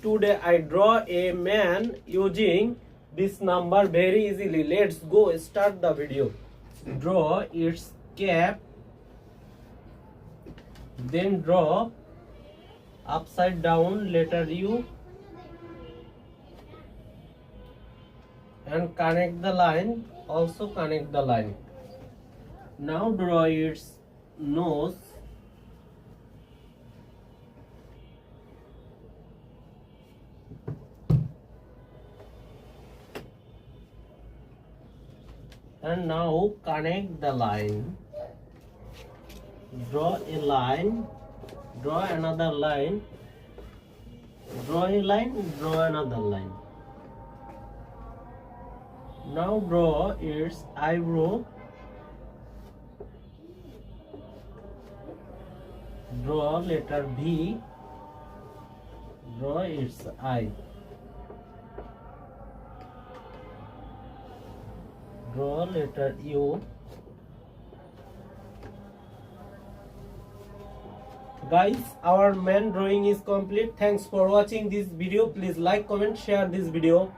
today I draw a man using this number very easily. Let's go start the video. Draw its cap, then draw upside down letter U and connect the line. Also connect the line. Now draw its nose, and now connect the line. Draw a line, draw another line, draw a line, draw another line. Now draw its eyebrow, draw letter V, draw its eye, draw letter U. Guys, our man drawing is complete. Thanks for watching this video. Please like, comment, share this video.